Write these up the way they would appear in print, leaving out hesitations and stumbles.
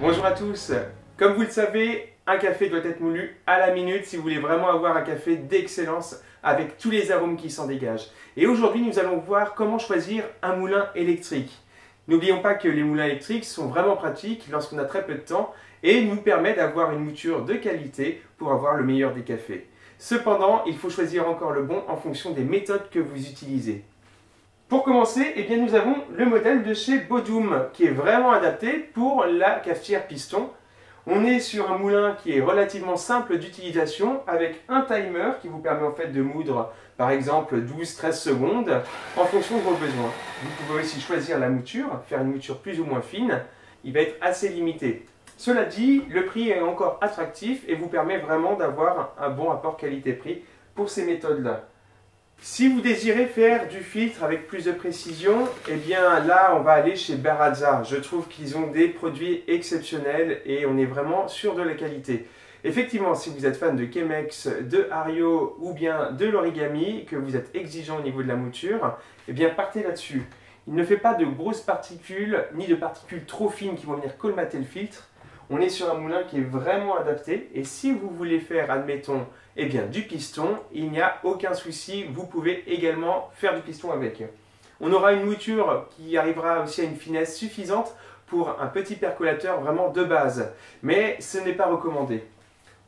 Bonjour à tous. Comme vous le savez, un café doit être moulu à la minute si vous voulez vraiment avoir un café d'excellence avec tous les arômes qui s'en dégagent. Et aujourd'hui, nous allons voir comment choisir un moulin électrique. N'oublions pas que les moulins électriques sont vraiment pratiques lorsqu'on a très peu de temps et nous permettent d'avoir une mouture de qualité pour avoir le meilleur des cafés. Cependant, il faut choisir encore le bon en fonction des méthodes que vous utilisez. Pour commencer, eh bien, nous avons le modèle de chez Bodum qui est vraiment adapté pour la cafetière piston. On est sur un moulin qui est relativement simple d'utilisation avec un timer qui vous permet en fait de moudre par exemple 12-13 secondes en fonction de vos besoins. Vous pouvez aussi choisir la mouture, faire une mouture plus ou moins fine, il va être assez limité. Cela dit, le prix est encore attractif et vous permet vraiment d'avoir un bon rapport qualité-prix pour ces méthodes-là. Si vous désirez faire du filtre avec plus de précision, eh bien là on va aller chez Baratza. Je trouve qu'ils ont des produits exceptionnels et on est vraiment sûr de la qualité. Effectivement, si vous êtes fan de Chemex, de Hario ou bien de l'origami, que vous êtes exigeant au niveau de la mouture, eh bien partez là-dessus. Il ne fait pas de grosses particules, ni de particules trop fines qui vont venir colmater le filtre. On est sur un moulin qui est vraiment adapté et si vous voulez faire, admettons, eh bien, du piston, il n'y a aucun souci, vous pouvez également faire du piston avec. On aura une mouture qui arrivera aussi à une finesse suffisante pour un petit percolateur vraiment de base, mais ce n'est pas recommandé.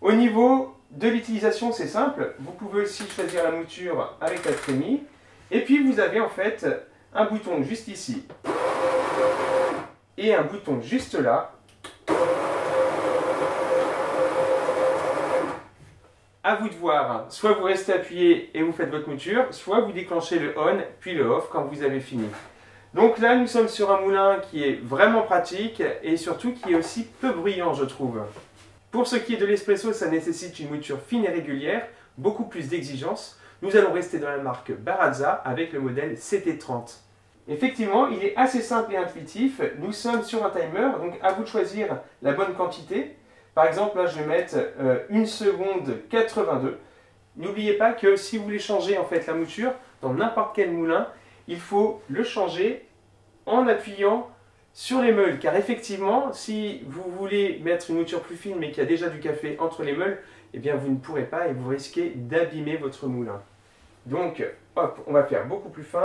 Au niveau de l'utilisation, c'est simple, vous pouvez aussi choisir la mouture avec la trémie, et puis vous avez en fait un bouton juste ici, et un bouton juste là. À vous de voir, soit vous restez appuyé et vous faites votre mouture, soit vous déclenchez le on puis le off quand vous avez fini. Donc là nous sommes sur un moulin qui est vraiment pratique et surtout qui est aussi peu bruyant je trouve. Pour ce qui est de l'espresso, ça nécessite une mouture fine et régulière, beaucoup plus d'exigence. Nous allons rester dans la marque Baratza avec le modèle CT30. Effectivement, il est assez simple et intuitif. Nous sommes sur un timer, donc à vous de choisir la bonne quantité. Par exemple, là, je vais mettre 1 seconde 82. N'oubliez pas que si vous voulez changer en fait la mouture dans n'importe quel moulin, il faut le changer en appuyant sur les meules. Car effectivement, si vous voulez mettre une mouture plus fine mais qu'il y a déjà du café entre les meules, eh bien vous ne pourrez pas et vous risquez d'abîmer votre moulin. Donc, hop, on va faire beaucoup plus fin.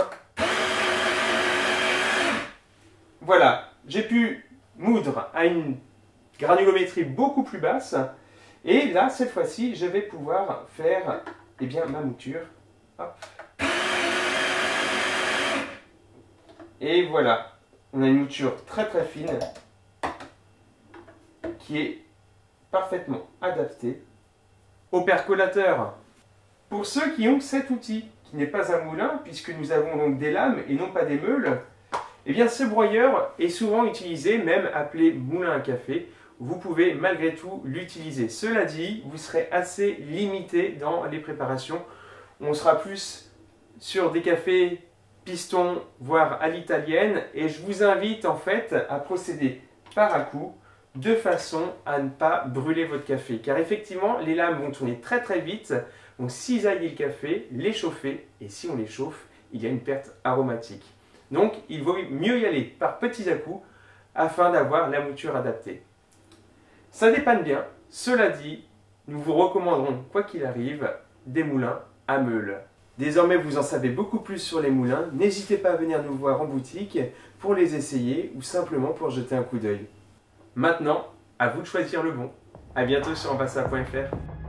Voilà, j'ai pu moudre à une granulométrie beaucoup plus basse. Et là, cette fois-ci, je vais pouvoir faire eh bien, ma mouture. Hop. Et voilà, on a une mouture très très fine qui est parfaitement adaptée au percolateur. Pour ceux qui ont cet outil, qui n'est pas un moulin, puisque nous avons donc des lames et non pas des meules, eh bien ce broyeur est souvent utilisé, même appelé moulin à café. Vous pouvez malgré tout l'utiliser. Cela dit, vous serez assez limité dans les préparations. On sera plus sur des cafés piston, voire à l'italienne. Et je vous invite en fait à procéder par à coup, de façon à ne pas brûler votre café. Car effectivement, les lames vont tourner très très vite, vont cisailler le café, l'échauffer. Et si on les chauffe, il y a une perte aromatique. Donc, il vaut mieux y aller par petits à-coups afin d'avoir la mouture adaptée. Ça dépanne bien, cela dit, nous vous recommanderons, quoi qu'il arrive, des moulins à meules. Désormais, vous en savez beaucoup plus sur les moulins. N'hésitez pas à venir nous voir en boutique pour les essayer ou simplement pour jeter un coup d'œil. Maintenant, à vous de choisir le bon. A bientôt sur ambassa.fr.